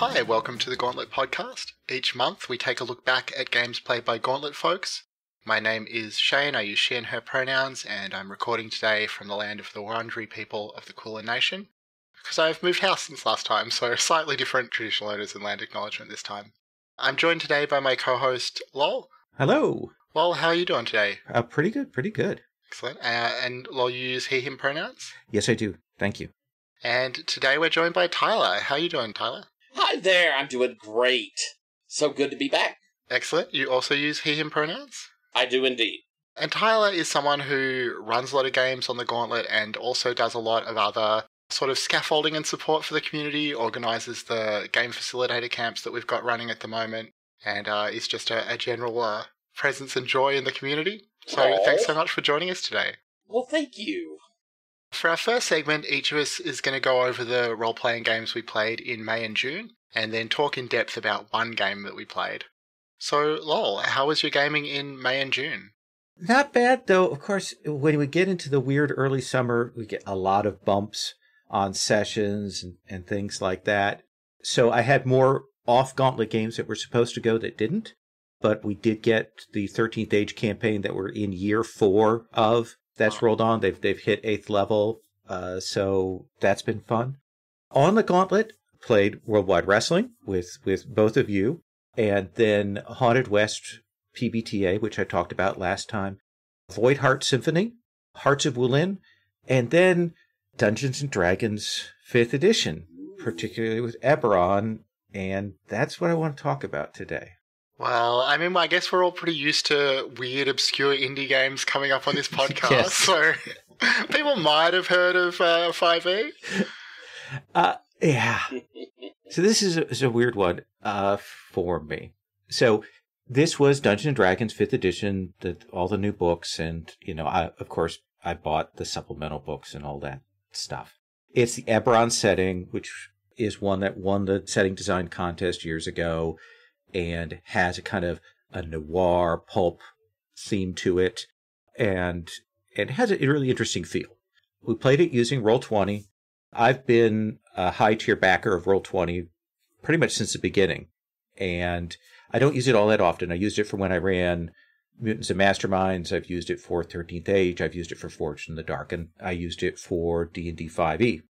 Hi, welcome to the Gauntlet podcast. Each month we take a look back at games played by Gauntlet folks. My name is Shane, I use she and her pronouns, and I'm recording today from the land of the Wurundjeri people of the Kulin Nation, because I've moved house since last time, so slightly different traditional owners and land acknowledgement this time. I'm joined today by my co-host, Lowell. Hello. Lowell, how are you doing today? Pretty good. Excellent. And Lowell, you use he, him pronouns? Yes, I do. Thank you. And today we're joined by Tyler. How are you doing, Tyler? Hi there, I'm doing great. So good to be back. Excellent. You also use he, him pronouns? I do indeed. And Tyler is someone who runs a lot of games on the Gauntlet and also does a lot of other sort of scaffolding and support for the community, organises the game facilitator camps that we've got running at the moment, and is just a general presence and joy in the community. So Thanks so much for joining us today. Well, thank you. For our first segment, each of us is going to go over the role-playing games we played in May and June, and then talk in depth about one game that we played. So, Lowell, how was your gaming in May and June? Not bad, though. Of course, when we get into the weird early summer, we get a lot of bumps on sessions and things like that. So I had more off-Gauntlet games that were supposed to go that didn't, but we did get the 13th Age campaign that we're in year 4 of. That's rolled on. They've hit 8th level, so that's been fun. On the Gauntlet, played Worldwide Wrestling with both of you, and then Haunted West PBTA, which I talked about last time, Void Heart Symphony, Hearts of Wulin, and then Dungeons & Dragons 5th edition, particularly with Eberron, and that's what I want to talk about today. Well, I mean, I guess we're all pretty used to weird, obscure indie games coming up on this podcast, Yes. So people might have heard of 5e. Yeah. So this is a weird one for me. So this was Dungeons & Dragons 5th edition, all the new books, and, I bought the supplemental books and all that stuff. It's the Eberron setting, which is one that won the setting design contest years ago, and has a kind of a noir pulp theme to it, and it has a really interesting feel. We played it using Roll20. I've been a high-tier backer of Roll20 pretty much since the beginning, and I don't use it all that often. I used it for when I ran Mutants and Masterminds. I've used it for 13th Age. I've used it for Forged in the Dark, and I used it for D&D 5e.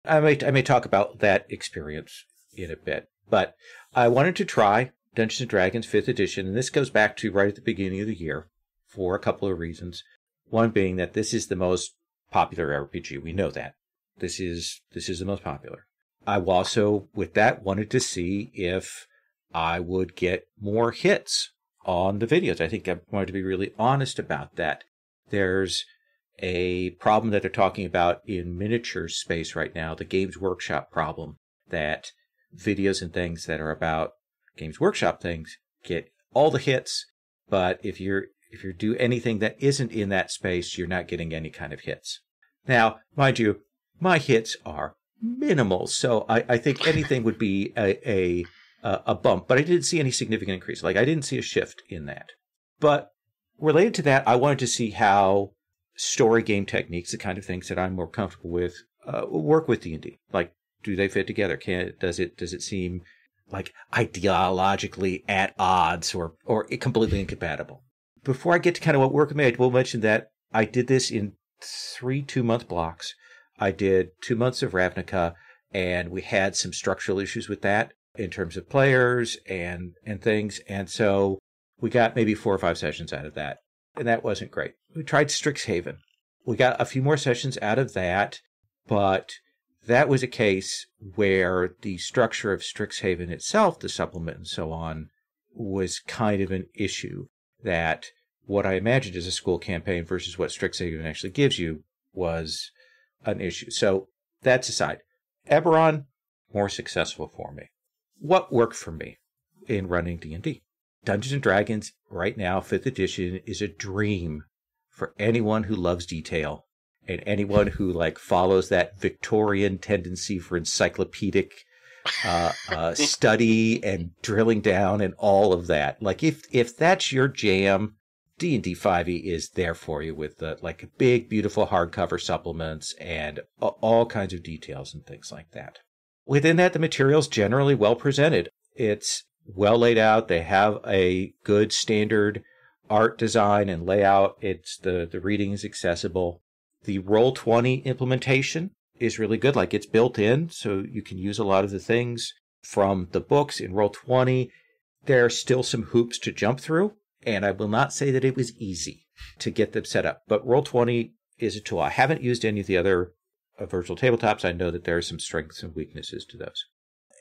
I may talk about that experience in a bit, but I wanted to try Dungeons & Dragons 5th edition, and this goes back to right at the beginning of the year for a couple of reasons. One being that this is the most popular RPG. We know that. This is the most popular. I also, with that, wanted to see if I would get more hits on the videos. I think I wanted to be really honest about that. There's a problem that they're talking about in miniature space right now, the Games Workshop problem, that videos and things that are about Games Workshop things get all the hits, but if you do anything that isn't in that space, you're not getting any kind of hits. Now, mind you, my hits are minimal, so I think anything would be a bump, but I didn't see any significant increase. Like, I didn't see a shift in that. But related to that, I wanted to see how story game techniques, the kind of things that I'm more comfortable with, work with D&D. Like, do they fit together? Does it seem like ideologically at odds or completely incompatible? Before I get to kind of what work made, we'll mention that I did this in 3 2-month blocks. I did 2 months of Ravnica, and we had some structural issues with that in terms of players and things. And so we got maybe 4 or 5 sessions out of that, and that wasn't great. We tried Strixhaven. We got a few more sessions out of that, but that was a case where the structure of Strixhaven itself, the supplement and so on, was kind of an issue. That what I imagined as a school campaign versus what Strixhaven actually gives you was an issue. So that's aside. Eberron, more successful for me. What worked for me in running D&D? Dungeons & Dragons, right now, 5th edition, is a dream for anyone who loves detail. And anyone who follows that Victorian tendency for encyclopedic study and drilling down and all of that. If that's your jam, D&D 5e is there for you with big, beautiful hardcover supplements and all kinds of details and things like that. Within that, the material's generally well presented. It's well laid out. They have a good standard art design and layout. It's the reading is accessible. The Roll20 implementation is really good. Like, it's built in, so you can use a lot of the things from the books in Roll20. There are still some hoops to jump through, and I will not say that it was easy to get them set up. But Roll20 is a tool. I haven't used any of the other virtual tabletops. I know that there are some strengths and weaknesses to those.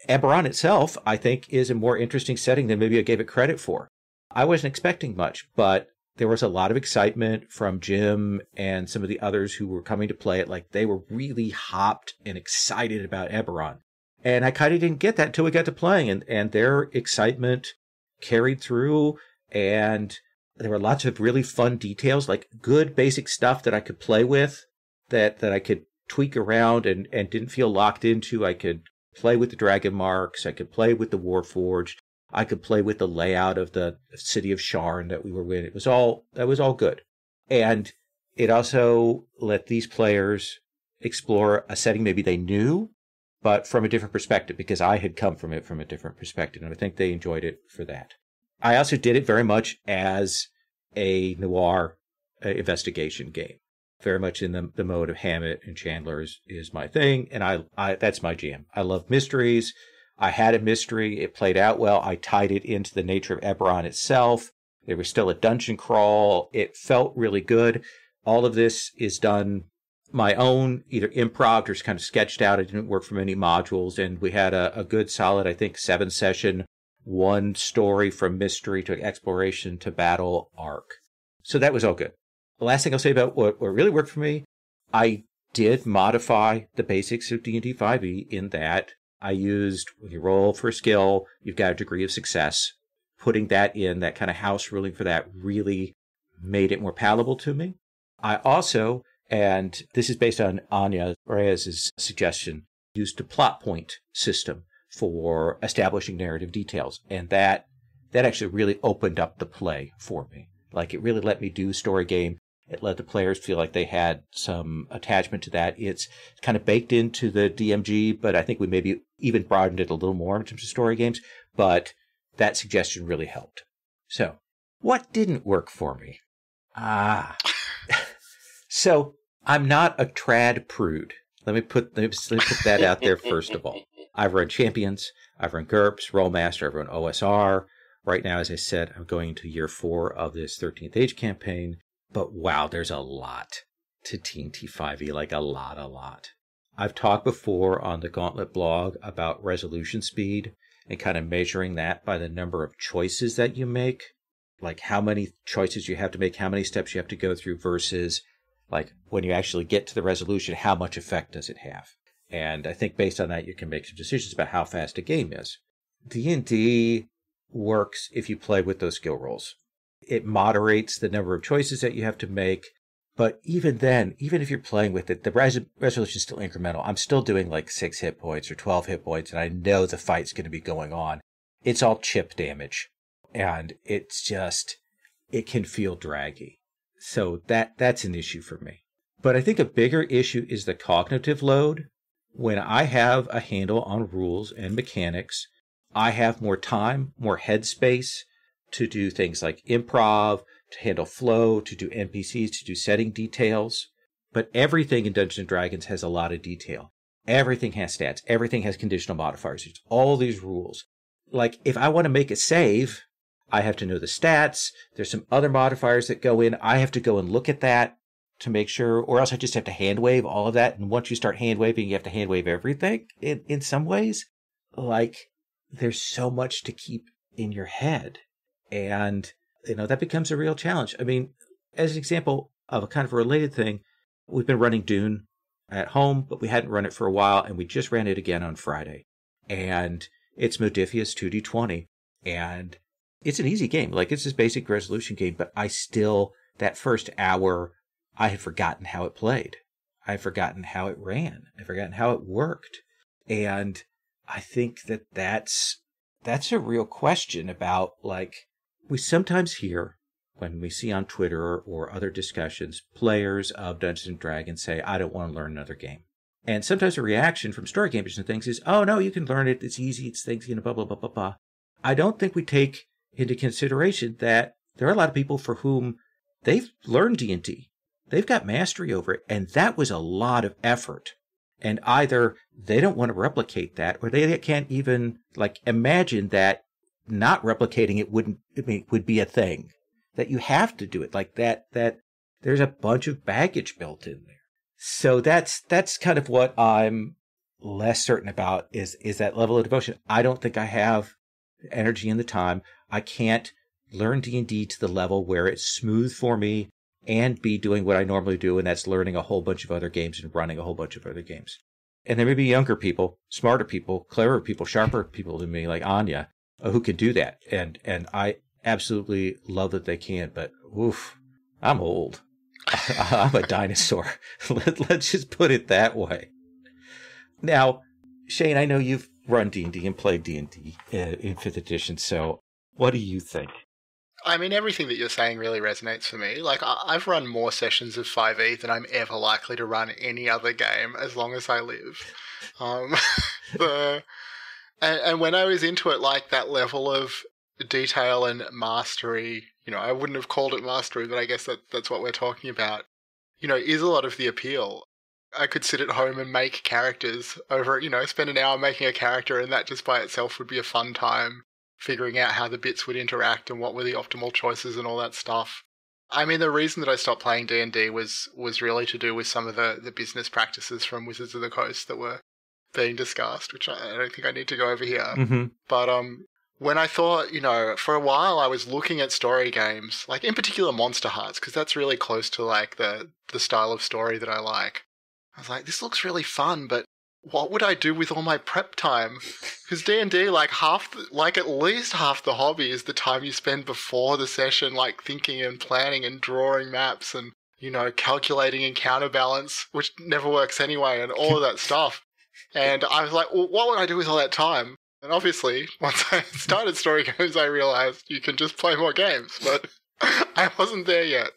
Eberron itself, I think, is a more interesting setting than maybe I gave it credit for. I wasn't expecting much, but there was a lot of excitement from Jim and some of the others who were coming to play it. Like, they were really hopped and excited about Eberron. And I kind of didn't get that until we got to playing, and their excitement carried through, and there were lots of really fun details, like good basic stuff that I could play with, that I could tweak around and didn't feel locked into. I could play with the dragon marks. I could play with the Warforged. I could play with the layout of the city of Sharn that we were in. That was all good. And it also let these players explore a setting maybe they knew, but from a different perspective, because I had come from it from a different perspective, and I think they enjoyed it for that. I also did it very much as a noir investigation game, very much in the mode of Hammett and Chandler is my thing, and I that's my jam. I love mysteries. I had a mystery. It played out well. I tied it into the nature of Eberron itself. There was still a dungeon crawl. It felt really good. All of this is done my own, either improv or just kind of sketched out. It didn't work from any modules, and we had a good solid, I think, 7-session, one story from mystery to exploration to battle arc. So that was all good. The last thing I'll say about what really worked for me, I did modify the basics of D&D 5e in that I used, when you roll for a skill, you've got a degree of success. Putting that in, that kind of house ruling for that, really made it more palatable to me. I also, and this is based on Anya Reyes' suggestion, used a plot point system for establishing narrative details. And that actually really opened up the play for me. Like, it really let me do story game. It let the players feel like they had some attachment to that. It's kind of baked into the DMG, but I think we maybe even broadened it a little more in terms of story games. But that suggestion really helped. So, what didn't work for me? So, I'm not a trad prude. Let me put that out there first of all. I've run Champions, I've run GURPS, Rollmaster, I've run OSR. Right now, as I said, I'm going into year 4 of this 13th Age campaign. But wow, there's a lot to TNT 5e, like a lot. I've talked before on the Gauntlet blog about resolution speed and kind of measuring that by the number of choices that you make, like how many choices you have to make, how many steps you have to go through versus like when you actually get to the resolution, how much effect does it have? And I think based on that, you can make some decisions about how fast a game is. D&D works if you play with those skill rolls. It moderates the number of choices that you have to make. But even then, even if you're playing with it, the resolution is still incremental. I'm still doing like 6 hit points or 12 hit points, and I know the fight's going to be going on. It's all chip damage. And it's just, it can feel draggy. So that's an issue for me. But I think a bigger issue is the cognitive load. When I have a handle on rules and mechanics, I have more time, more headspace to do things like improv, to handle flow, to do NPCs, to do setting details. But everything in Dungeons & Dragons has a lot of detail. Everything has stats. Everything has conditional modifiers. It's all these rules. Like, if I want to make a save, I have to know the stats. There's some other modifiers that go in. I have to go and look at that to make sure, or else I just have to hand wave all of that. And once you start hand waving, you have to hand wave everything in some ways. Like, there's so much to keep in your head. And, that becomes a real challenge. I mean, as an example of a kind of a related thing, we've been running Dune at home, but we hadn't run it for a while, and we just ran it again on Friday. And it's Modifius 2D20, and it's an easy game. Like, it's this basic resolution game, but that first hour, I had forgotten how it played. I had forgotten how it ran. I had forgotten how it worked. And I think that's a real question about, like, we sometimes hear when we see on Twitter or other discussions, players of Dungeons & Dragons say, I don't want to learn another game. And sometimes the reaction from story gamers and things is, oh, no, you can learn it. It's easy. It's things, blah, blah, blah, blah, blah. I don't think we take into consideration that there are a lot of people for whom they've learned D&D. They've got mastery over it. And that was a lot of effort. And either they don't want to replicate that, or they can't even imagine that not replicating it would be a thing. That you have to do it like that there's a bunch of baggage built in there. So that's kind of what I'm less certain about is that level of devotion. I don't think I have the energy and the time. I can't learn D&D to the level where it's smooth for me and be doing what I normally do, and that's learning a whole bunch of other games and running a whole bunch of other games. And there may be younger people, smarter people, cleverer people, sharper people than me, like Anya, who can do that. And I absolutely love that they can, but oof, I'm old. I'm a dinosaur. Let's just put it that way. Now, Shane, I know you've run D&D and played D&D in 5th edition, so what do you think? I mean, everything that you're saying really resonates for me. I've run more sessions of 5e than I'm ever likely to run any other game as long as I live. And when I was into it, that level of detail and mastery, I wouldn't have called it mastery, but I guess that's what we're talking about, is a lot of the appeal. I could sit at home and make characters over, spend an hour making a character, and that just by itself would be a fun time, figuring out how the bits would interact and what were the optimal choices and all that stuff. I mean, the reason that I stopped playing D&D was really to do with some of the business practices from Wizards of the Coast that were being discussed, which I don't think I need to go over here. Mm-hmm. But when I thought, for a while I was looking at story games, in particular Monster Hearts, because that's really close to the style of story that I like. I was like, this looks really fun, but what would I do with all my prep time? Because D&D, at least half the hobby is the time you spend before the session, thinking and planning and drawing maps and, calculating and counterbalance, which never works anyway, and all of that stuff. And I was like, well, what would I do with all that time? And obviously, once I started story games, I realized you can just play more games, but I wasn't there yet.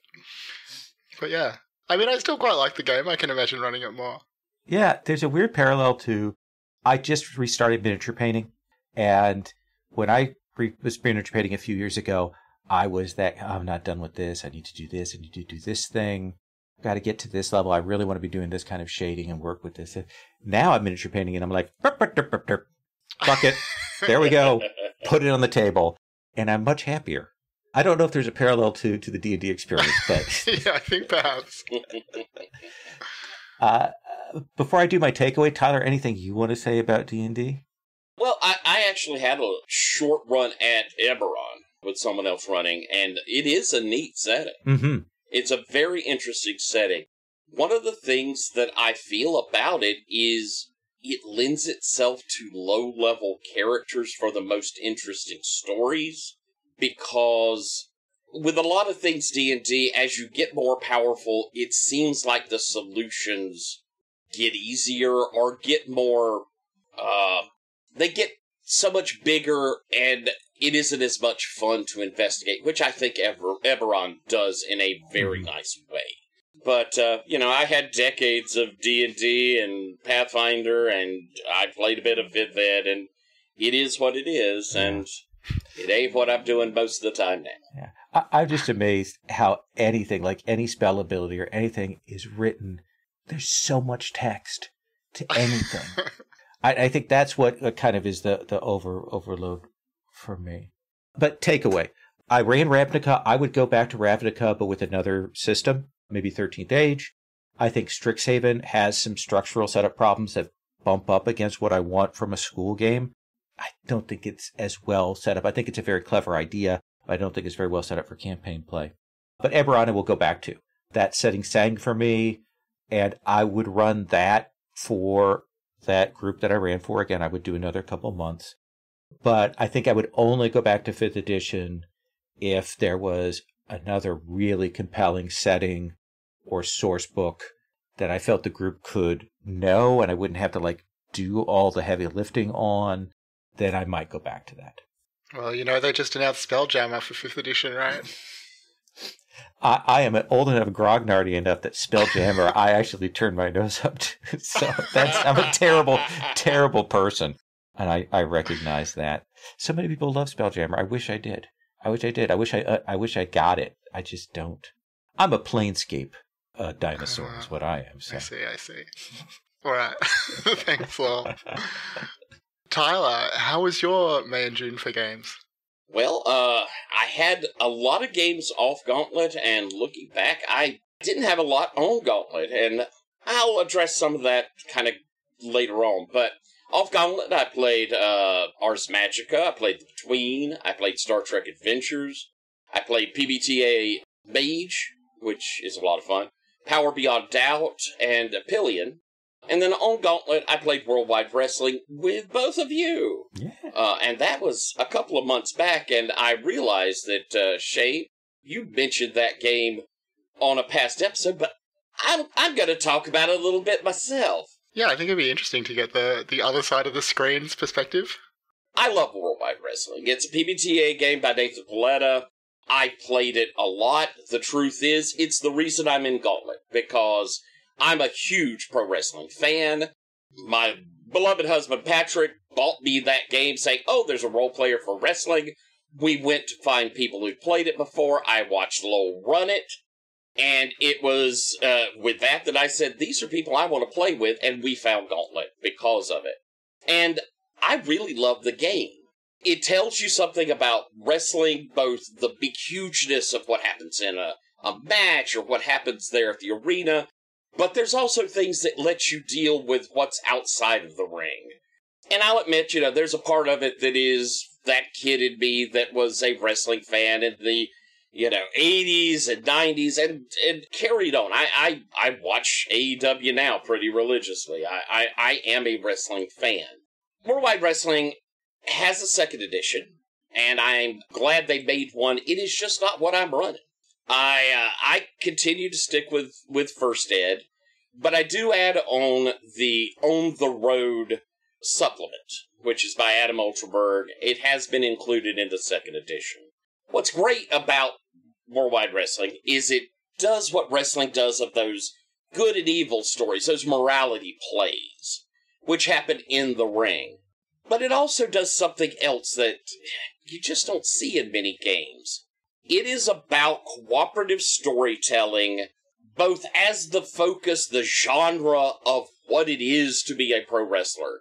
But yeah, I mean, I still quite like the game. I can imagine running it more. Yeah, there's a weird parallel to, I just restarted miniature painting, and when I was miniature painting a few years ago, I was I'm not done with this, I need to do this, I need to do this thing, got to get to this level, I really want to be doing this kind of shading and work with this. Now I'm miniature painting, and I'm like, fuck it, there we go, put it on the table, and I'm much happier. I don't know if there's a parallel to the D&D experience, but... Yeah, I think perhaps. Before I do my takeaway, Tyler, anything you want to say about D&D? Well, I actually had a short run at Eberron with someone else running, and it is a neat setting. Mm-hmm. It's a very interesting setting. One of the things that I feel about it is it lends itself to low-level characters for the most interesting stories, because with a lot of things D&D, as you get more powerful, it seems like the solutions get easier or get more, they get so much bigger, and it isn't as much fun to investigate, which I think Eberron does in a very nice way. But, I had decades of D&D and Pathfinder, and I played a bit of 5th Ed, and it is what it is, and it ain't what I'm doing most of the time now. Yeah. I'm just amazed how anything, like any spell ability or anything, is written. There's so much text to anything. I think that's what kind of is the overload for me. But takeaway. I ran Ravnica. I would go back to Ravnica, but with another system, maybe 13th Age. I think Strixhaven has some structural setup problems that bump up against what I want from a school game. I don't think it's as well set up. I think it's a very clever idea. I don't think it's very well set up for campaign play. But Eberron I will go back to. That setting sang for me, and I would run that for that group that I ran for. Again, I would do another couple months. But I think I would only go back to 5th edition if there was another really compelling setting or source book that I felt the group could know and I wouldn't have to do all the heavy lifting on. Then I might go back to that. Well, they just announced Spelljammer for 5th edition, right? I am old enough, grognardy enough that Spelljammer I actually turned my nose up to. So I'm a terrible, terrible person. And I recognize that. So many people love Spelljammer. I wish I did. I wish I got it. I just don't. I'm a Planescape dinosaur is what I am. So. I see. All right. Thanks, Lowell. Tyler, how was your May and June for games? Well, I had a lot of games off Gauntlet, and looking back, I didn't have a lot on Gauntlet, and I'll address some of that kind of later on. But off Gauntlet, I played Ars Magica, I played The Between, I played Star Trek Adventures, I played PBTA Mage, which is a lot of fun, Power Beyond Doubt, and Pillion. And then on Gauntlet, I played Worldwide Wrestling with both of you. Yeah. And that was a couple of months back, and I realized that, Shay, you mentioned that game on a past episode, but I'm going to talk about it a little bit myself. Yeah, I think it'd be interesting to get the other side of the screen's perspective. I love Worldwide Wrestling. It's a PBTA game by Nathan Paletta. I played it a lot. The truth is, it's the reason I'm in Gauntlet, because I'm a huge pro wrestling fan. My beloved husband, Patrick, bought me that game saying, oh, there's a role player for wrestling. We went to find people who'd played it before. I watched Lowell run it. And it was with that I said, these are people I want to play with. And we found Gauntlet because of it. And I really love the game. It tells you something about wrestling, both the big hugeness of what happens in a match or what happens there at the arena. But there's also things that let you deal with what's outside of the ring. And I'll admit, there's a part of it that is that kid in me that was a wrestling fan in the, 80s and 90s and carried on. I watch AEW now pretty religiously. I am a wrestling fan. Worldwide Wrestling has a second edition, and I'm glad they made one. It is just not what I'm running. I continue to stick with First Ed, but I do add on the On the Road supplement, which is by Adam Ultraberg. It has been included in the second edition. What's great about Worldwide Wrestling is it does what wrestling does of those good and evil stories, those morality plays, which happen in the ring. But it also does something else that you just don't see in many games. It is about cooperative storytelling, both as the focus, the genre of what it is to be a pro wrestler,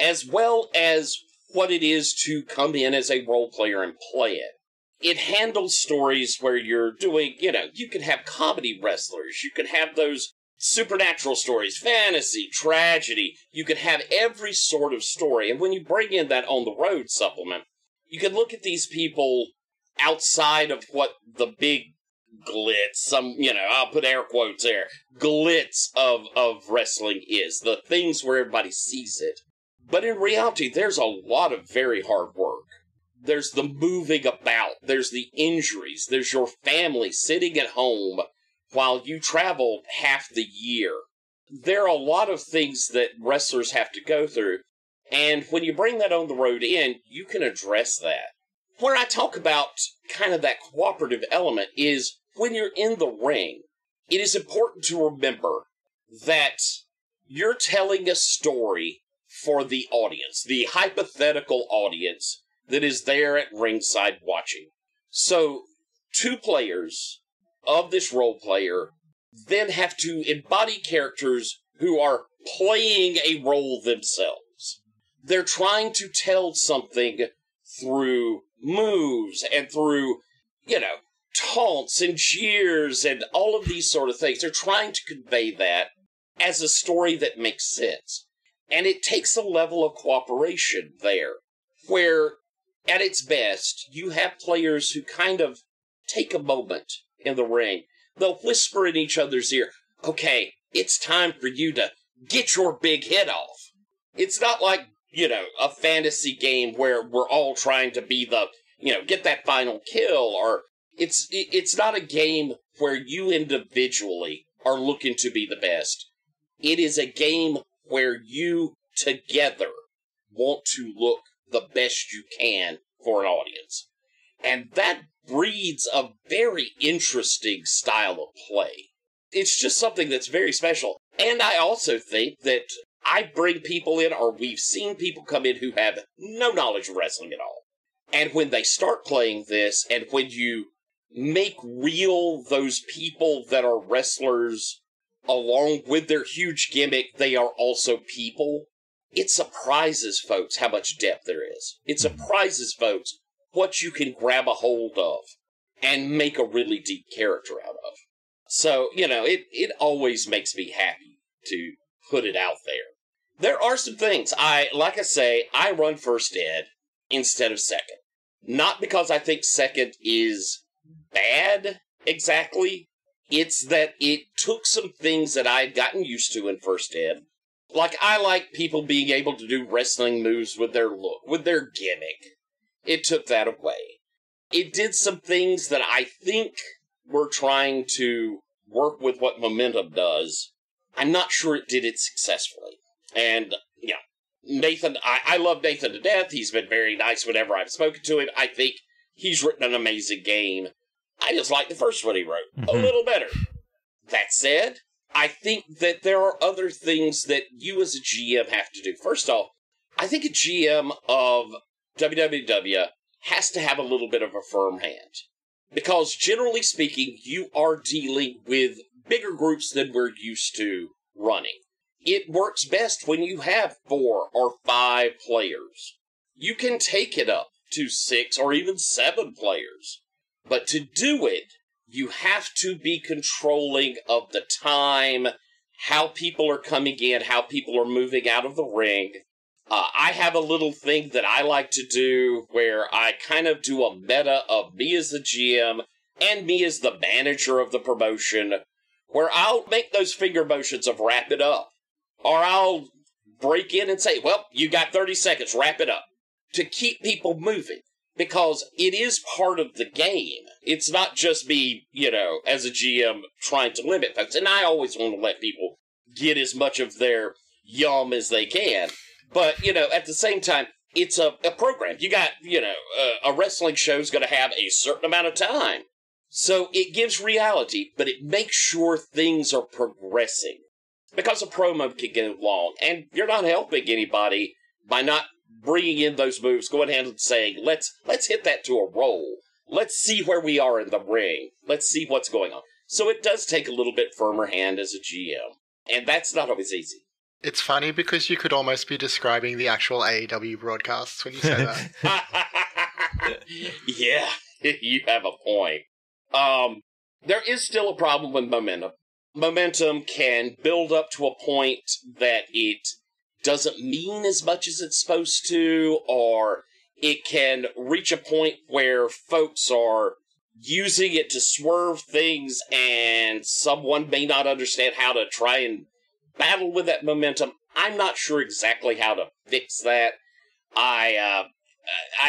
as well as what it is to come in as a role player and play it. It handles stories where you're doing, you can have comedy wrestlers, you can have those supernatural stories, fantasy, tragedy, you can have every sort of story. And when you bring in that On the Road supplement, you can look at these people outside of what the big glitz, I'll put air quotes there, glitz of wrestling is, the things where everybody sees it. But in reality, there's a lot of very hard work. There's the moving about, there's the injuries, there's your family sitting at home while you travel half the year. There are a lot of things that wrestlers have to go through, and when you bring that On the Road in, you can address that. Where I talk about kind of that cooperative element is when you're in the ring, it is important to remember that you're telling a story for the audience, the hypothetical audience that is there at ringside watching. So, two players of this role player then have to embody characters who are playing a role themselves. They're trying to tell something through moves and through, taunts and jeers and all of these sort of things. They're trying to convey that as a story that makes sense. And it takes a level of cooperation there, where at its best, you have players who kind of take a moment in the ring. They'll whisper in each other's ear, okay, it's time for you to get your big hit off. It's not like, a fantasy game where we're all trying to be the, get that final kill, or it's not a game where you individually are looking to be the best. It is a game where you together want to look the best you can for an audience. And that breeds a very interesting style of play. It's just something that's very special. And I also think that I bring people in, or we've seen people come in who have no knowledge of wrestling at all. And when they start playing this, and when you make real those people that are wrestlers, along with their huge gimmick, they are also people, it surprises folks how much depth there is. It surprises folks what you can grab a hold of and make a really deep character out of. So, it always makes me happy to put it out there. There are some things, like I say, I run first ed instead of second. Not because I think second is bad, exactly. It's that it took some things that I had gotten used to in first ed. Like, I like people being able to do wrestling moves with their look, with their gimmick. It took that away. It did some things that I think were trying to work with what Momentum does. I'm not sure it did it successfully. And, Nathan, I love Nathan to death. He's been very nice whenever I've spoken to him. I think he's written an amazing game. I just like the first one he wrote a little better. That said, I think that there are other things that you as a GM have to do. First off, I think a GM of WWW has to have a little bit of a firm hand. Because generally speaking, you are dealing with bigger groups than we're used to running. It works best when you have 4 or 5 players. You can take it up to 6 or even 7 players. But to do it, you have to be controlling of the time, how people are coming in, how people are moving out of the ring. I have a little thing that I like to do where I kind of do a meta of me as the GM and me as the manager of the promotion, where I'll make those finger motions of wrap it up. Or I'll break in and say, well, you got 30 seconds, wrap it up, to keep people moving. Because it is part of the game. It's not just me, as a GM trying to limit folks. And I always want to let people get as much of their yum as they can. But, at the same time, it's a program. You got, a wrestling show's going to have a certain amount of time. So it gives reality, but it makes sure things are progressing. Because a promo can get long, and you're not helping anybody by not bringing in those moves, going ahead and saying, let's hit that to a roll. Let's see where we are in the ring. Let's see what's going on. So it does take a little bit firmer hand as a GM, and that's not always easy. It's funny because you could almost be describing the actual AEW broadcasts when you say that. Yeah, you have a point. There is still a problem with momentum. Momentum can build up to a point that it doesn't mean as much as it's supposed to, or it can reach a point where folks are using it to swerve things and someone may not understand how to try and battle with that momentum. I'm not sure exactly how to fix that. I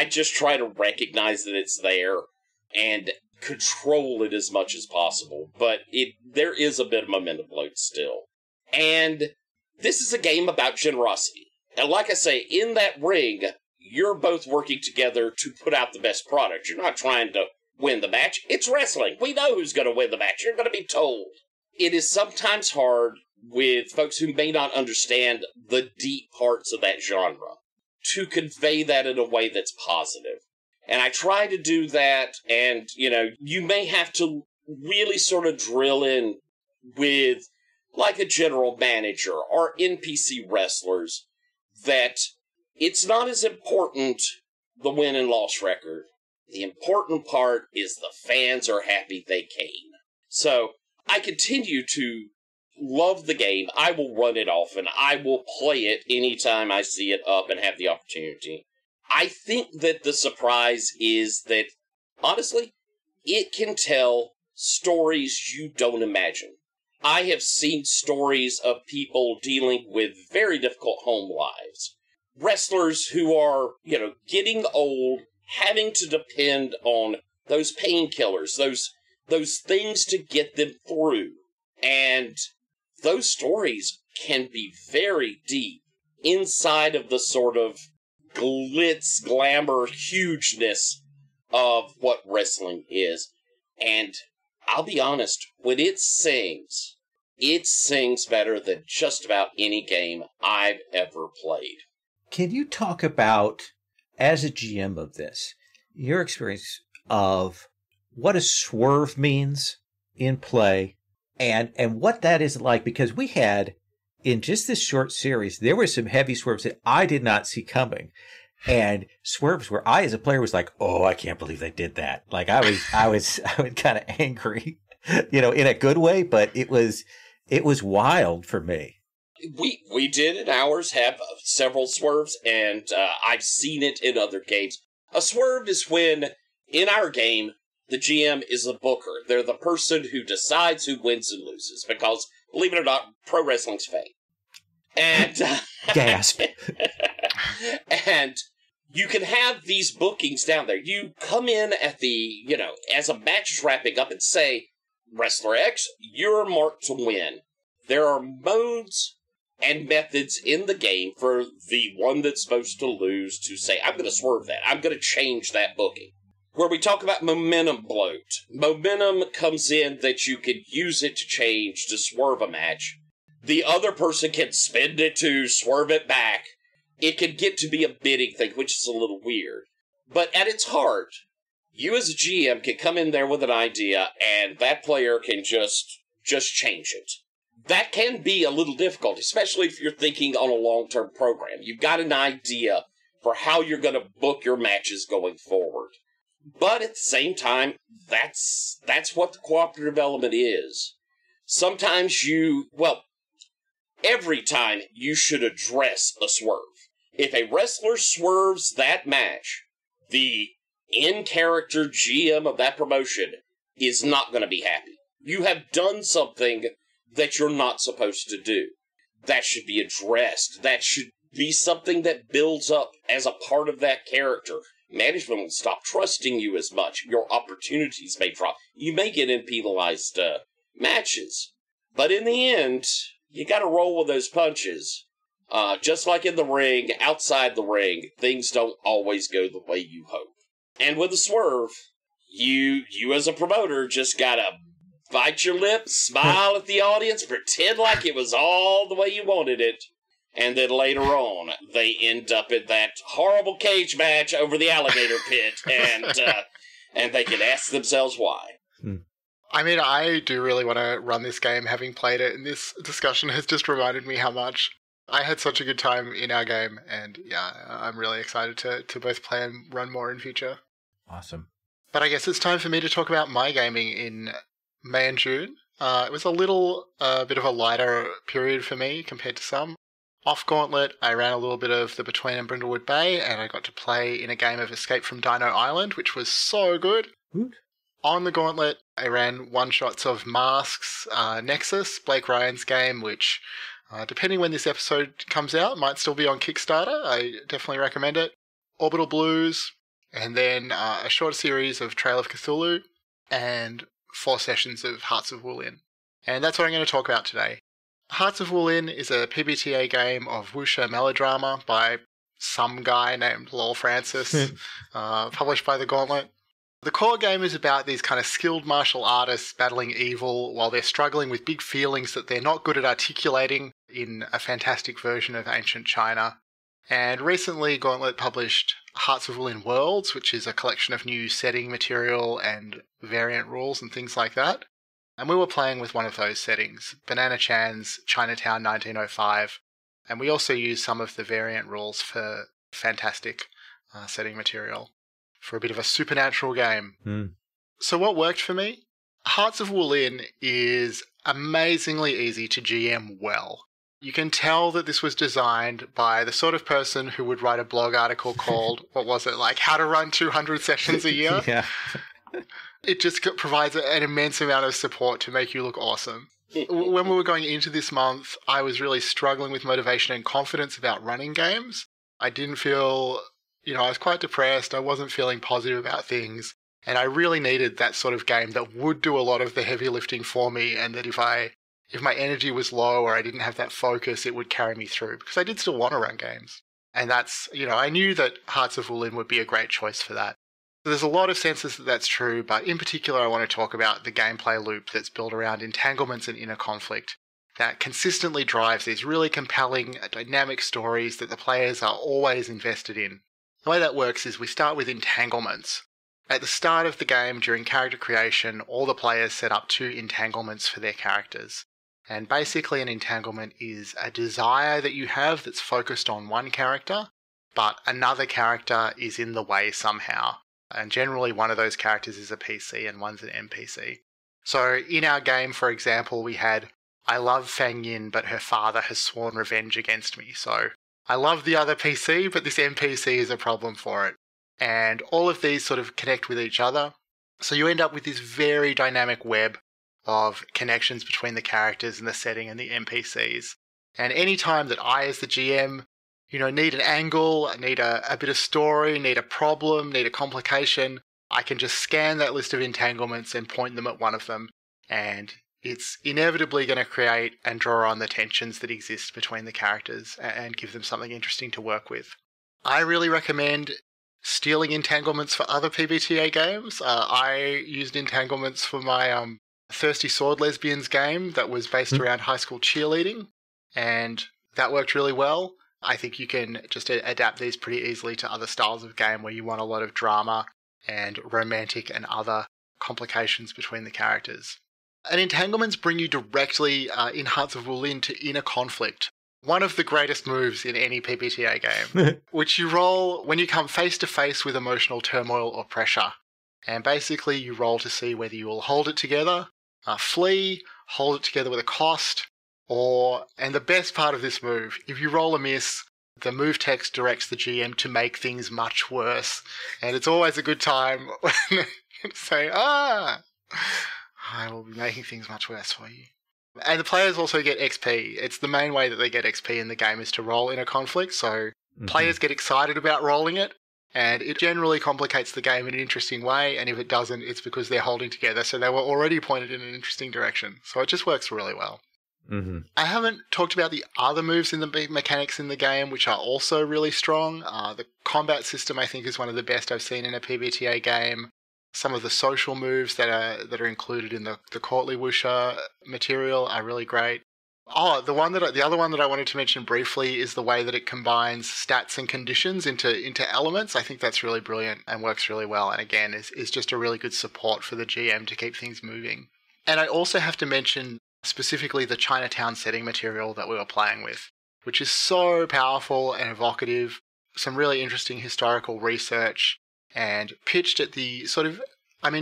just try to recognize that it's there and control it as much as possible. But there is a bit of momentum load still. And this is a game about generosity. And like I say, in that ring, you're both working together to put out the best product. You're not trying to win the match. It's wrestling. We know who's going to win the match. You're going to be told. It is sometimes hard with folks who may not understand the deep parts of that genre to convey that in a way that's positive. And I try to do that, and, you may have to really sort of drill in with, like a general manager or NPC wrestlers, that it's not as important the win and loss record. The important part is the fans are happy they came. So I continue to love the game. I will run it often. I will play it anytime I see it up and have the opportunity. I think that the surprise is that, honestly, it can tell stories you don't imagine. I have seen stories of people dealing with very difficult home lives. Wrestlers who are, getting old, having to depend on those painkillers, those things to get them through. And those stories can be very deep inside of the sort of glitz, glamour, hugeness of what wrestling is. And I'll be honest, when it sings better than just about any game I've ever played. Can you talk about, as a GM of this, your experience of what a swerve means in play and what that is like? Because we had, in just this short series, there were some heavy swerves that I did not see coming. And swerves where I, as a player, was like, "Oh, I can't believe they did that." Like I was kind of angry, in a good way, but it was wild for me. We did in ours have several swerves, and I've seen it in other games. A swerve is when, in our game, the GM is a booker. They're the person who decides who wins and loses, because, believe it or not, pro wrestling's fake. And gasp. And you can have these bookings down there. You come in at the, as a match is wrapping up and say, Wrestler X, you're marked to win. There are modes and methods in the game for the one that's supposed to lose to say, I'm going to swerve that. I'm going to change that booking. Where we talk about momentum bloat. Momentum comes in that you can use it to change, to swerve a match. The other person can spend it to swerve it back. It can get to be a bidding thing, which is a little weird. But at its heart, you as a GM can come in there with an idea, and that player can just change it. That can be a little difficult, especially if you're thinking on a long-term program. You've got an idea for how you're going to book your matches going forward. But at the same time, that's what the cooperative element is. Sometimes every time you should address a swerve. If a wrestler swerves that match, the in-character GM of that promotion is not going to be happy. You have done something that you're not supposed to do. That should be addressed. That should be something that builds up as a part of that character. Management will stop trusting you as much. Your opportunities may drop. You may get in penalized matches. But in the end, you got to roll with those punches. Just like in the ring, outside the ring, things don't always go the way you hope. And with a swerve, you as a promoter just gotta bite your lips, smile at the audience, pretend like it was all the way you wanted it, and then later on, they end up in that horrible cage match over the alligator pit, and they can ask themselves why. I mean, I do really want to run this game, having played it, and this discussion has just reminded me how much I had such a good time in our game, and yeah, I'm really excited to both play and run more in future. Awesome. But I guess it's time for me to talk about my gaming in May and June. It was a little bit of a lighter period for me compared to some. Off Gauntlet, I ran a little bit of the Between and Brindlewood Bay, and I got to play in a game of Escape from Dino Island, which was so good. On the Gauntlet, I ran one-shots of Masks, Nexus, Blake Ryan's game, which, depending when this episode comes out, might still be on Kickstarter. I definitely recommend it. Orbital Blues, and then a short series of Trail of Cthulhu, and 4 sessions of Hearts of Wulin. And that's what I'm going to talk about today. Hearts of Wulin is a PBTA game of wuxia melodrama by some guy named Lowell Francis, published by the Gauntlet. The core game is about these kind of skilled martial artists battling evil while they're struggling with big feelings that they're not good at articulating in a fantastic version of ancient China. And recently, Gauntlet published Hearts of Wulin Worlds, which is a collection of new setting material and variant rules and things like that. And we were playing with one of those settings, Banana Chan's Chinatown 1905. And we also used some of the variant rules for fantastic setting material for a bit of a supernatural game. So what worked for me? Hearts of Wulin is amazingly easy to GM well. You can tell that this was designed by the sort of person who would write a blog article called, what was it, like How to Run 200 Sessions a Year? Yeah. It just provides an immense amount of support to make you look awesome. When we were going into this month, I was really struggling with motivation and confidence about running games. I didn't feel, I was quite depressed. I wasn't feeling positive about things. And I really needed that sort of game that would do a lot of the heavy lifting for me, and that if my energy was low or I didn't have that focus, it would carry me through, because I did still want to run games. And that's, I knew that Hearts of Wulin would be a great choice for that. There's a lot of senses that that's true, but in particular I want to talk about the gameplay loop that's built around entanglements and inner conflict that consistently drives these really compelling, dynamic stories that the players are always invested in. The way that works is we start with entanglements. At the start of the game, during character creation, all the players set up 2 entanglements for their characters. And basically an entanglement is a desire that you have that's focused on one character, but another character is in the way somehow. And generally one of those characters is a PC and one's an NPC. So in our game, for example, we had, I love Fang Yin, but her father has sworn revenge against me. So I love the other PC, but this NPC is a problem for it. And all of these sort of connect with each other. So you end up with this very dynamic web of connections between the characters and the setting and the NPCs. And any time that I, as the GM, need an angle, need a bit of story, need a problem, need a complication, I can just scan that list of entanglements and point them at one of them. And it's inevitably going to create and draw on the tensions that exist between the characters and give them something interesting to work with. I really recommend stealing entanglements for other PBTA games. I used entanglements for my Thirsty Sword Lesbians game that was based around high school cheerleading, and that worked really well. I think you can just adapt these pretty easily to other styles of game where you want a lot of drama and romantic and other complications between the characters. And entanglements bring you directly in Hearts of Wulin to inner conflict, one of the greatest moves in any PBTA game, which you roll when you come face to face with emotional turmoil or pressure. And basically you roll to see whether you will hold it together, flee, hold it together with a cost, and the best part of this move, if you roll a miss, the move text directs the GM to make things much worse. And it's always a good time when you say, I will be making things much worse for you. And the players also get XP. It's the main way that they get XP in the game is to roll in a conflict. So players get excited about rolling it, and it generally complicates the game in an interesting way. And if it doesn't, it's because they're holding together. So they were already pointed in an interesting direction. So it just works really well. I haven't talked about the other moves in the mechanics in the game, which are also really strong. The combat system, I think, is one of the best I've seen in a PBTA game. Some of the social moves that are included in the courtly wuxia material are really great. The other one that I wanted to mention briefly is the way that it combines stats and conditions into elements. I think that's really brilliant and works really well. And again, is just a really good support for the GM to keep things moving. And I also have to mention specifically the Chinatown setting material that we were playing with, which is so powerful and evocative. Some really interesting historical research and pitched at the sort of,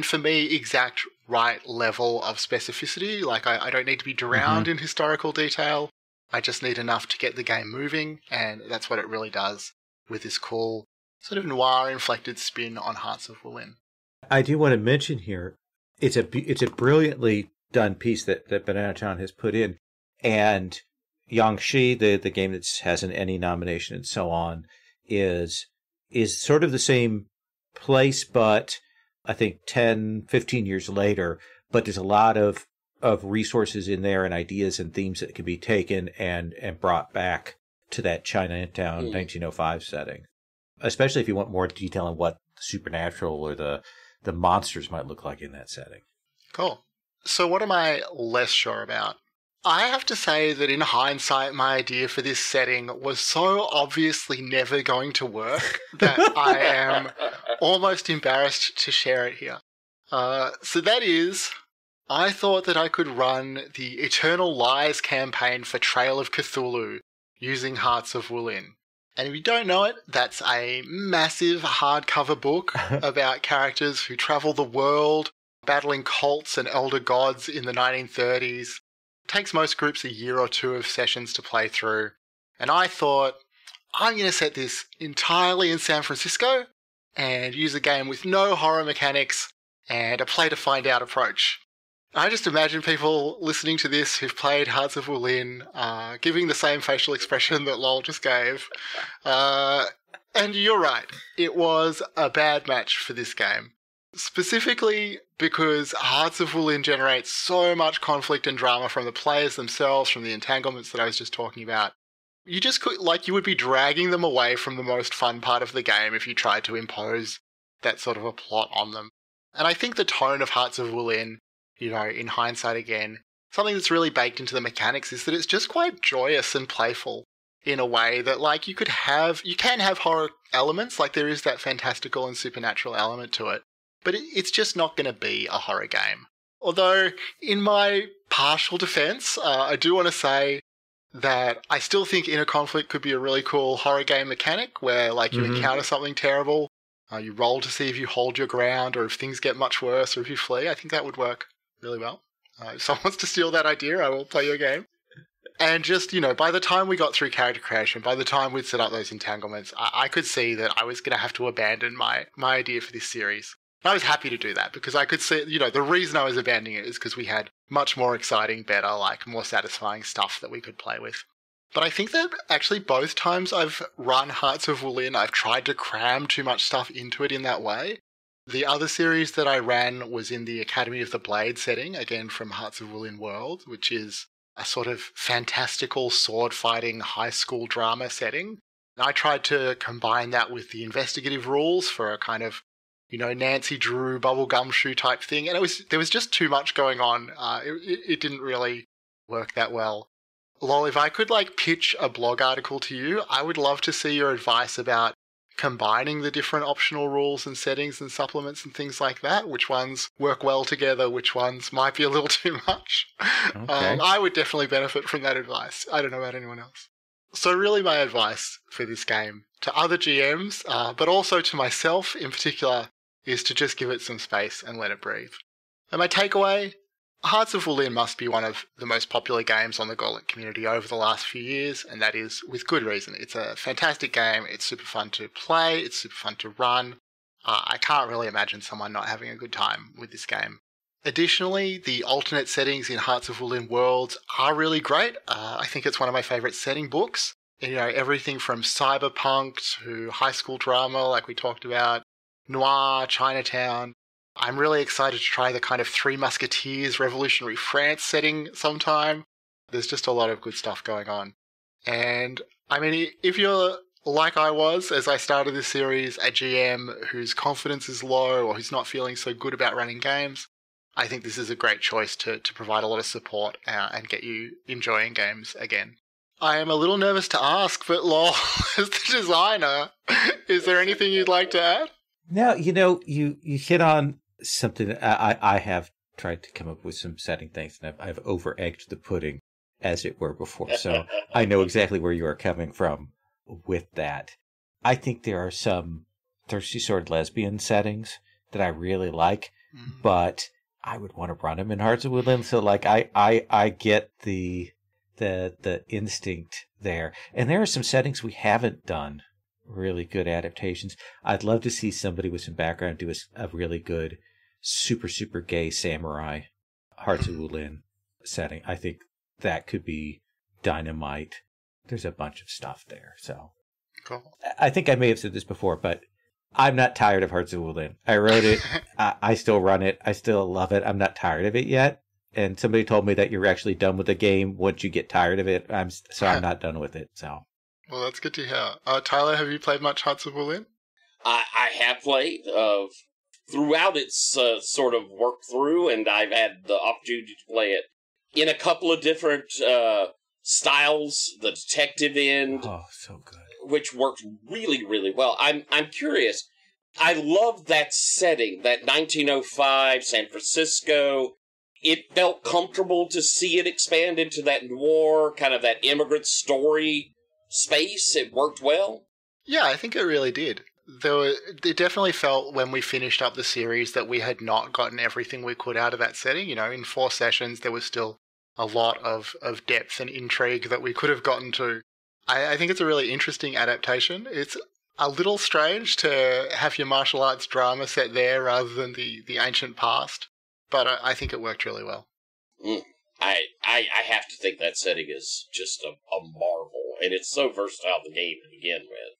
for me, exact right level of specificity. Like, I don't need to be drowned in historical detail. I just need enough to get the game moving, and that's what it really does with this cool sort of noir-inflected spin on Hearts of Wulin. I do want to mention here, it's a brilliantly done piece that Banana Chan has put in, and Yangshi, the game that has an ENnie nomination and so on, is sort of the same place, but I think 10, 15 years later, but there's a lot of resources in there and ideas and themes that can be taken and brought back to that Chinatown 1905 setting, especially if you want more detail on what the supernatural or the monsters might look like in that setting. Cool. So what am I less sure about? I have to say that in hindsight, my idea for this setting was so obviously never going to work that I am almost embarrassed to share it here. So that is, I thought that I could run the Eternal Lies campaign for Trail of Cthulhu using Hearts of Wulin. And if you don't know it, that's a massive hardcover book about characters who travel the world, battling cults and elder gods in the 1930s. It takes most groups a year or two of sessions to play through. And I thought, I'm going to set this entirely in San Francisco and use a game with no horror mechanics and a play-to-find-out approach. I just imagine people listening to this who've played Hearts of Wulin giving the same facial expression that Lowell just gave. And you're right, it was a bad match for this game. Specifically because Hearts of Wulin generates so much conflict and drama from the players themselves, from the entanglements that I was just talking about. You just could, you would be dragging them away from the most fun part of the game if you tried to impose that sort of a plot on them. And I think the tone of Hearts of Wulin, in hindsight again, something that's really baked into the mechanics is that it's just quite joyous and playful in a way that, like, you can have horror elements, like there is that fantastical and supernatural element to it, but it's just not going to be a horror game. Although, in my partial defense, I do want to say that I still think Inner Conflict could be a really cool horror game mechanic where, like, you encounter something terrible, you roll to see if you hold your ground or if things get much worse or if you flee. I think that would work really well. If someone wants to steal that idea, I will play your game. And just, by the time we got through character creation, by the time we'd set up those entanglements, I could see that I was going to have to abandon my idea for this series. And I was happy to do that because I could see, the reason I was abandoning it is because we had much more exciting, better, like more satisfying stuff that we could play with. But I think that actually both times I've run Hearts of Wulin, I've tried to cram too much stuff into it in that way. The other series that I ran was in the Academy of the Blade setting, again from Hearts of Wulin World, which is a sort of fantastical sword-fighting high school drama setting. And I tried to combine that with the investigative rules for a kind of, Nancy Drew bubblegum shoe type thing. And there was just too much going on. It didn't really work that well. Lowell, if I could pitch a blog article to you, I would love to see your advice about combining the different optional rules and settings and supplements and things like that. Which ones work well together, which ones might be a little too much. Okay. I would definitely benefit from that advice. I don't know about anyone else. So really my advice for this game to other GMs, but also to myself in particular, is to just give it some space and let it breathe. And my takeaway, Hearts of Wulin must be one of the most popular games on the Gauntlet community over the last few years, and that is with good reason. It's a fantastic game, it's super fun to play, it's super fun to run. I can't really imagine someone not having a good time with this game. Additionally, the alternate settings in Hearts of Wulin Worlds are really great. I think it's one of my favourite setting books. And, everything from cyberpunk to high school drama, like we talked about, noir, Chinatown. I'm really excited to try the kind of Three Musketeers Revolutionary France setting sometime. There's just a lot of good stuff going on. And, I mean, if you're like I was as I started this series, a GM whose confidence is low or who's not feeling so good about running games, I think this is a great choice to provide a lot of support and get you enjoying games again. I am a little nervous to ask, but Lowell, as the designer, is there anything you'd like to add? No, you hit on something that I have tried to come up with some setting things, and I've over-egged the pudding, as it were, before. So I know exactly where you are coming from with that. I think there are some thirsty sword lesbian settings that I really like, but I would want to run them in Hearts of Wulin. So I get the instinct there. And there are some settings we haven't done really good adaptations. I'd love to see somebody with some background do a really good super, super gay samurai Hearts of Wulin setting. I think that could be dynamite. There's a bunch of stuff there. So cool. I think I may have said this before, but I'm not tired of Hearts of Wulin. I wrote it. I still run it. I still love it. I'm not tired of it yet. And somebody told me that you're actually done with the game once you get tired of it. I'm not done with it. So. Well, that's good to hear. Tyler, have you played much Hearts of Wulin? I have played throughout its sort of work through, and I've had the opportunity to play it in a couple of different styles. The detective end, so good, which worked really, really well. I'm curious. I love that setting, that 1905 San Francisco. It felt comfortable to see it expand into that noir, kind of that immigrant story space. It worked well. Yeah, I think it really did. It definitely felt when we finished up the series that we had not gotten everything we could out of that setting. In 4 sessions, there was still a lot of depth and intrigue that we could have gotten to. I think it's a really interesting adaptation. It's a little strange to have your martial arts drama set there rather than the ancient past, but I think it worked really well. I have to think that setting is just a marvel, and it's so versatile the game to begin with.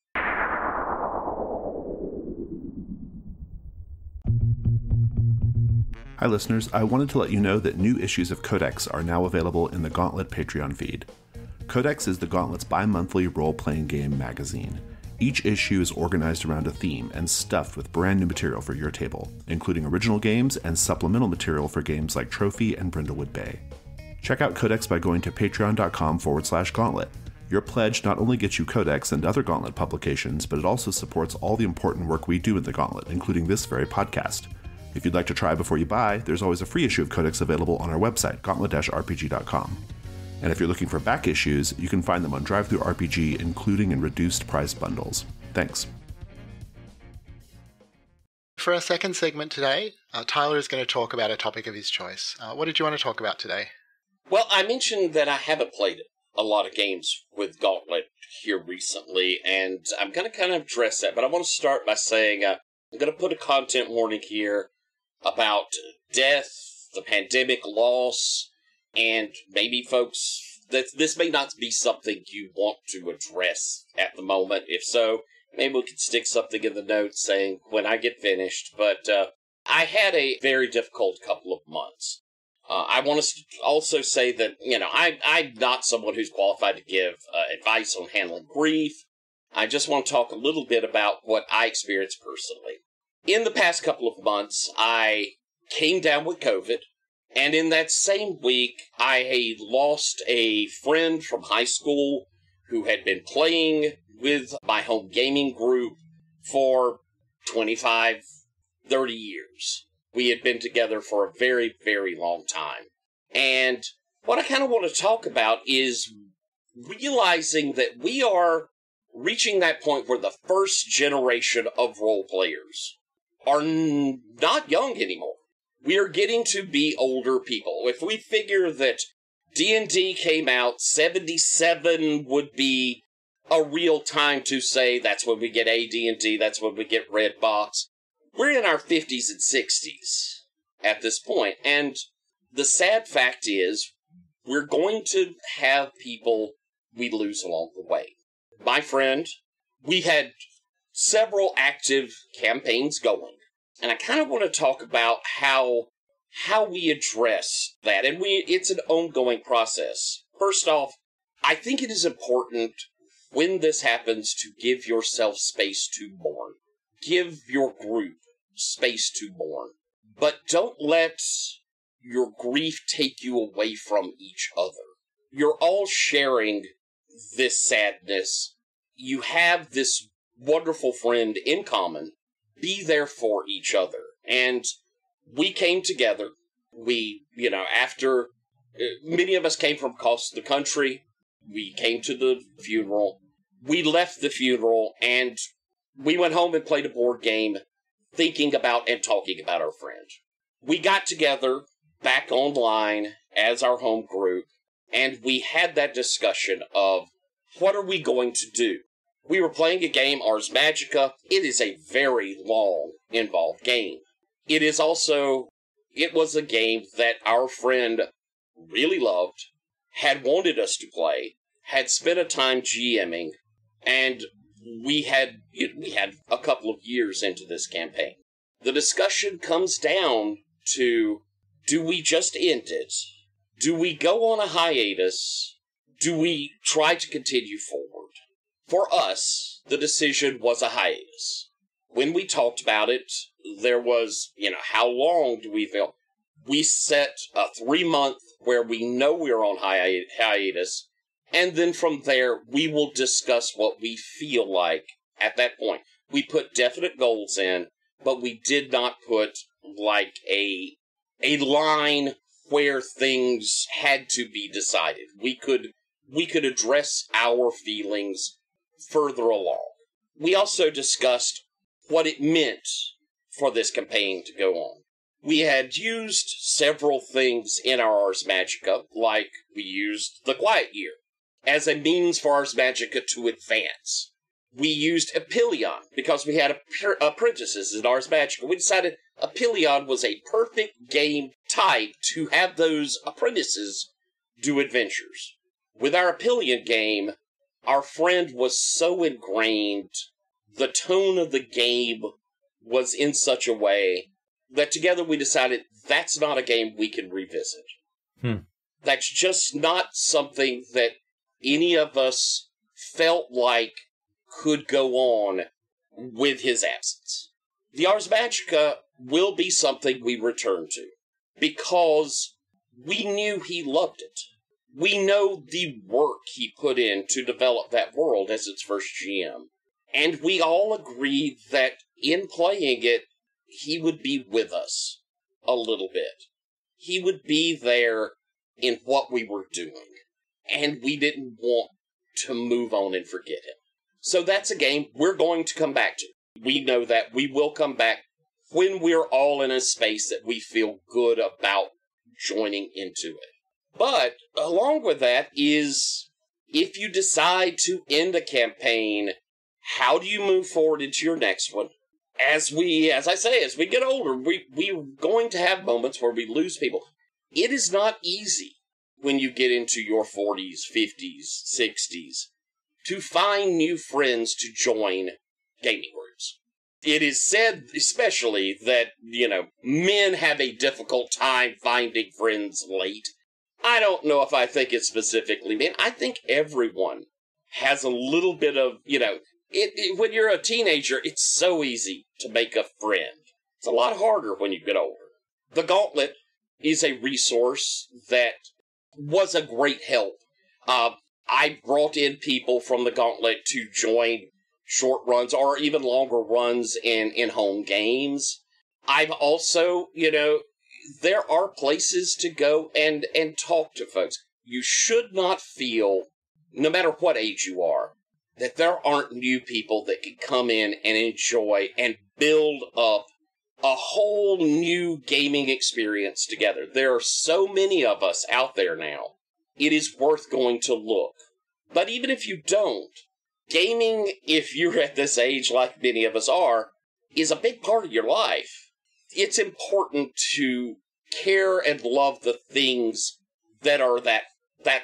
Hi listeners, I wanted to let you know that new issues of Codex are now available in the Gauntlet Patreon feed. Codex is the Gauntlet's bi-monthly role-playing game magazine. Each issue is organized around a theme and stuffed with brand new material for your table, including original games and supplemental material for games like Trophy and Brindlewood Bay. Check out Codex by going to patreon.com/gauntlet. Your pledge not only gets you Codex and other Gauntlet publications, but it also supports all the important work we do in the Gauntlet, including this very podcast. If you'd like to try before you buy, there's always a free issue of Codex available on our website, gauntlet-rpg.com. And if you're looking for back issues, you can find them on DriveThruRPG, including in reduced price bundles. Thanks. For our second segment today, Tyler is going to talk about a topic of his choice. What did you want to talk about today? Well, I mentioned that I haven't played a lot of games with Gauntlet here recently, and I'm going to kind of address that, but I want to start by saying I'm going to put a content warning here about death, the pandemic, loss, and maybe, folks, that this may not be something you want to address at the moment. If so, maybe we could stick something in the notes saying when I get finished, but I had a very difficult couple of months. I want to also say that, I'm not someone who's qualified to give advice on handling grief. I just want to talk a little bit about what I experienced personally. In the past couple of months, I came down with COVID, and in that same week, I lost a friend from high school who had been playing with my home gaming group for 25, 30 years. We had been together for a very, very long time. And what I kind of want to talk about is realizing that we are reaching that point where the first generation of role players are not young anymore. We are getting to be older people. If we figure that D&D came out, 77 would be a real time to say that's when we get AD&D, that's when we get Red Box. We're in our 50s and 60s at this point, and the sad fact is we're going to have people we lose along the way. My friend, we had several active campaigns going, and I kind of want to talk about how we address that, and it's an ongoing process. First off, I think it is important when this happens to give yourself space to mourn. Give your group space to mourn. But don't let your grief take you away from each other. You're all sharing this sadness. You have this wonderful friend in common. Be there for each other. And we came together. We, after many of us came from across the country, we came to the funeral. We left the funeral and we went home and played a board game, thinking about and talking about our friend. We got together back online as our home group, and we had that discussion of what are we going to do? We were playing a game, Ars Magica. It is a very long, involved game. It was a game that our friend really loved, had wanted us to play, had spent a time GMing, and we had a couple of years into this campaign. The discussion comes down to, do we just end it? Do we go on a hiatus? Do we try to continue forward? For us, the decision was a hiatus. When we talked about it, there was, how long do we feel? We set a 3-month where we know we're on hiatus, and then from there, we will discuss what we feel like at that point. We put definite goals in, but we did not put, like, a line where things had to be decided. We could address our feelings further along. We also discussed what it meant for this campaign to go on. We had used several things in our Ars Magica, like we used the Quiet Year as a means for Ars Magica to advance. We used Epilion because we had apprentices in Ars Magica. We decided Epilion was a perfect game type to have those apprentices do adventures. With our Epilion game, our friend was so ingrained, the tone of the game was in such a way that together we decided that's not a game we can revisit. That's just not something that any of us felt like could go on with his absence. The Ars Magica will be something we return to, because we knew he loved it. We know the work he put in to develop that world as its first GM. And we all agreed that in playing it, he would be with us a little bit. He would be there in what we were doing. And we didn't want to move on and forget him. So that's a game we're going to come back to. We know that we will come back when we're all in a space that we feel good about joining into it. But along with that is, if you decide to end a campaign, how do you move forward into your next one? As we get older, we're going to have moments where we lose people. It is not easy when you get into your 40s, 50s, 60s to find new friends to join gaming groups. It is said, especially, that, men have a difficult time finding friends late. I don't know if I think it's specifically men. I think everyone has a little bit of, when you're a teenager, it's so easy to make a friend. It's a lot harder when you get older. The Gauntlet is a resource that was a great help. I brought in people from the Gauntlet to join short runs or even longer runs in home games. I've also, there are places to go and talk to folks. You should not feel, no matter what age you are, that there aren't new people that can come in and enjoy and build up a whole new gaming experience together. There are so many of us out there now. It is worth going to look. But even if you don't, gaming, if you're at this age like many of us are, is a big part of your life. It's important to care and love the things that are that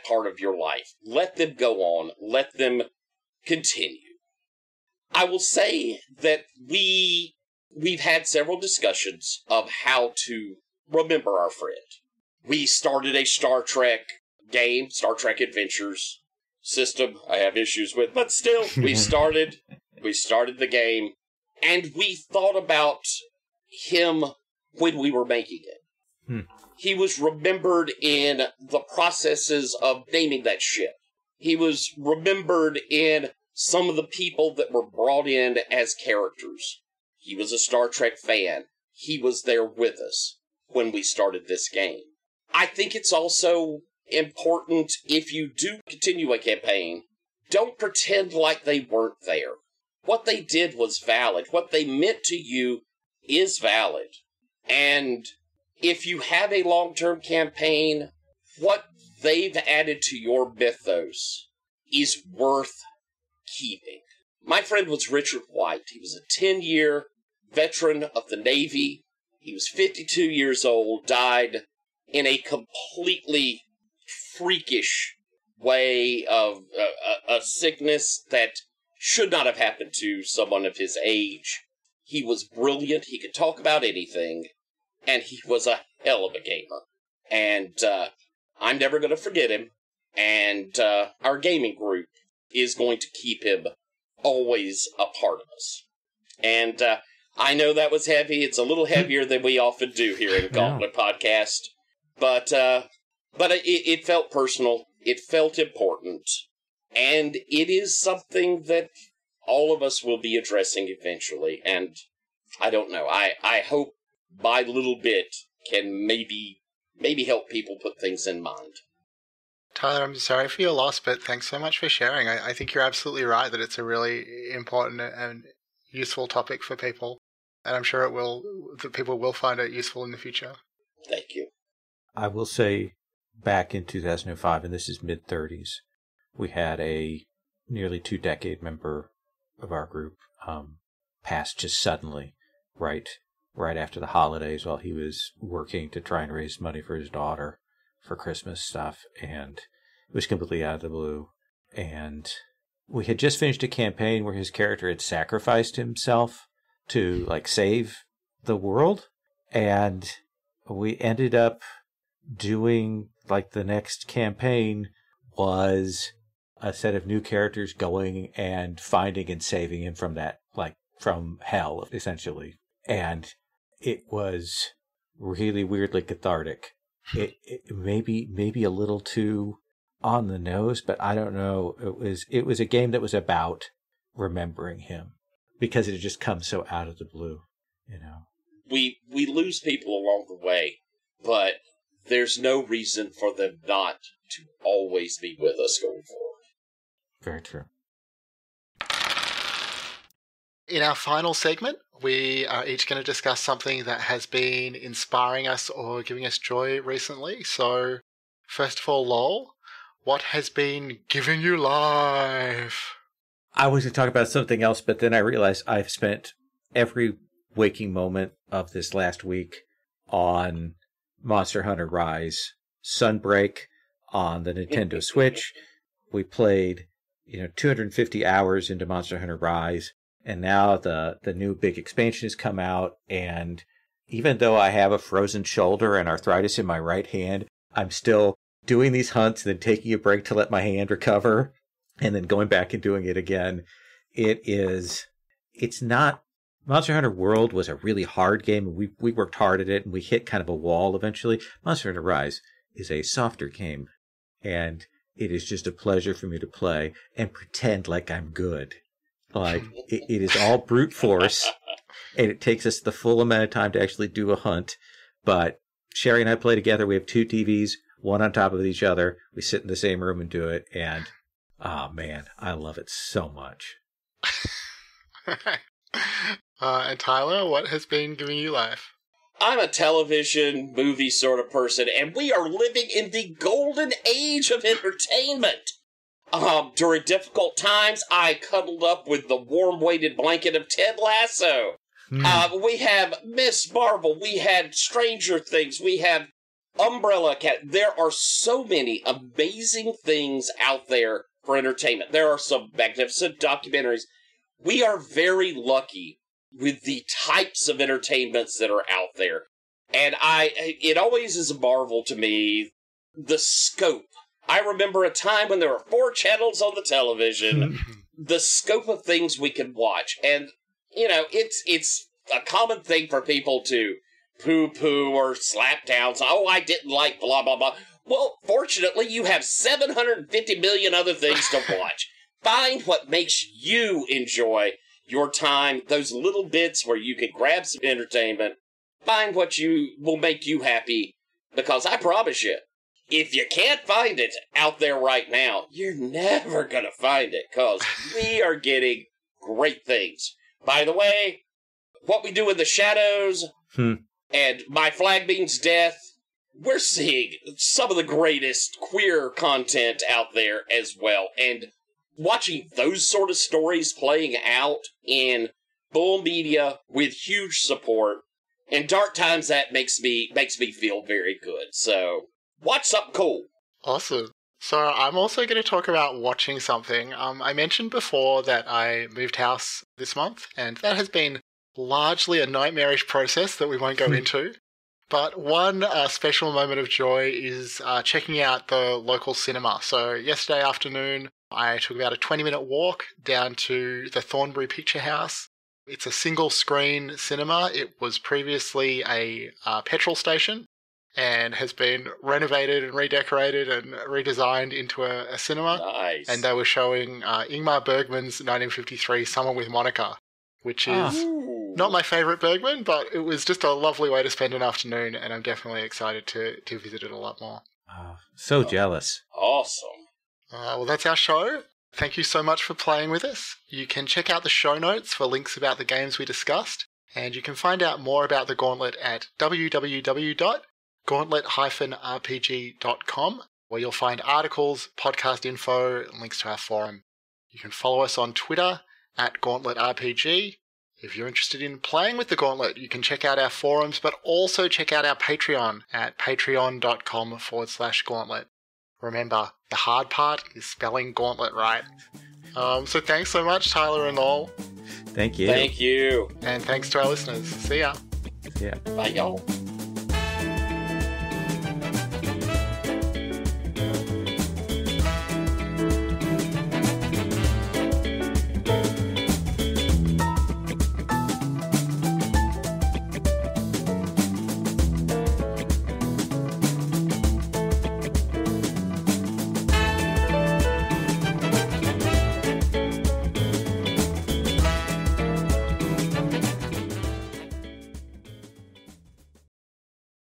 part of your life. Let them go on. Let them continue. I will say that we've had several discussions of how to remember our friend. We started a Star Trek game, Star Trek Adventures system I have issues with, but still, we started the game, and we thought about him when we were making it. He was remembered in the processes of naming that ship. He was remembered in some of the people that were brought in as characters. He was a Star Trek fan. He was there with us when we started this game. I think it's also important, if you do continue a campaign, don't pretend like they weren't there. What they did was valid. What they meant to you is valid. And if you have a long-term campaign, what they've added to your mythos is worth keeping. My friend was Richard White. He was a 10-year veteran of the Navy. He was 52 years old, died in a completely freakish way of a sickness that should not have happened to someone of his age. He was brilliant. He could talk about anything, and he was a hell of a gamer. And I'm never going to forget him, and our gaming group is going to keep him always a part of us. And I know that was heavy. It's a little heavier than we often do here in Gauntlet Podcast, but it felt personal. It felt important. And it is something that all of us will be addressing eventually. And I don't know. I hope my little bit can maybe help people put things in mind. Tyler, I'm sorry for your loss, but thanks so much for sharing. I think you're absolutely right that it's a really important and useful topic for people. And I'm sure that people will find it useful in the future. Thank you. I will say, back in 2005, and this is mid-30s, we had a nearly 2-decade member of our group pass just suddenly, right after the holidays, while he was working to try and raise money for his daughter for Christmas stuff, and it was completely out of the blue. And we had just finished a campaign where his character had sacrificed himself to save the world, and we ended up doing the next campaign was a set of new characters going and finding and saving him from that, like from hell, essentially. And it was really weirdly cathartic. It maybe a little too on the nose, but I don't know. It was a game that was about remembering him because it had just come so out of the blue, you know. We lose people along the way, but there's no reason for them not to always be with us going forward. Very true. In our final segment, we are each going to discuss something that has been inspiring us or giving us joy recently. So, first of all, Lowell, what has been giving you life? I was going to talk about something else, but then I realized I've spent every waking moment of this last week on Monster Hunter Rise. Sunbreak on the Nintendo Switch. We played, 250 hours into Monster Hunter Rise, and now the new big expansion has come out, and even though I have a frozen shoulder and arthritis in my right hand, I'm still doing these hunts and then taking a break to let my hand recover, and then going back and doing it again. It's not... Monster Hunter World was a really hard game, and we worked hard at it, and we hit kind of a wall eventually. Monster Hunter Rise is a softer game, and it is just a pleasure for me to play and pretend like I'm good. Like, it is all brute force, and it takes us the full amount of time to actually do a hunt. But Sherry and I play together. We have 2 TVs, one on top of each other. We sit in the same room and do it, and, oh man, I love it so much. And Tyler, what has been giving you life? I'm a television, movie sort of person, and we are living in the golden age of entertainment. During difficult times, I cuddled up with the warm-weighted blanket of Ted Lasso. We have Miss Marvel, we had Stranger Things, we have Umbrella Cat. There are so many amazing things out there for entertainment. There are some magnificent documentaries. We are very lucky with the types of entertainments that are out there. And it always is a marvel to me, the scope. I remember a time when there were 4 channels on the television, the scope of things we could watch. And, it's a common thing for people to poo-poo or slap down. So, I didn't like blah, blah, blah. Well, fortunately, you have 750 million other things to watch. Find what makes you enjoy your time, those little bits where you can grab some entertainment. Find what will make you happy, because I promise you, if you can't find it out there right now, you're never going to find it, because we are getting great things. By the way, What We Do in the Shadows and My Flag Means Death, we're seeing some of the greatest queer content out there as well, and watching those sort of stories playing out in full media with huge support in dark times, that makes me feel very good. So, watch something cool. Awesome. So I'm also going to talk about watching something. I mentioned before that I moved house this month, and that has been largely a nightmarish process that we won't go into. But one special moment of joy is checking out the local cinema. So yesterday afternoon, I took about a 20-minute walk down to the Thornbury Picture House. It's a single-screen cinema. It was previously a petrol station and has been renovated and redecorated and redesigned into a cinema. Nice. And they were showing Ingmar Bergman's 1953 Summer with Monika, which is not my favourite Bergman, but it was just a lovely way to spend an afternoon, and I'm definitely excited to visit it a lot more. So jealous. Awesome. Well, that's our show. Thank you so much for playing with us. You can check out the show notes for links about the games we discussed, and you can find out more about the Gauntlet at www.gauntlet-rpg.com, where you'll find articles, podcast info, and links to our forum. You can follow us on Twitter at GauntletRPG. If you're interested in playing with the Gauntlet, you can check out our forums, but also check out our Patreon at patreon.com/Gauntlet. Remember, the hard part is spelling Gauntlet right. So thanks so much, Tyler and Lowell. Thank you. Thank you. And thanks to our listeners. See ya. Yeah. Bye, y'all.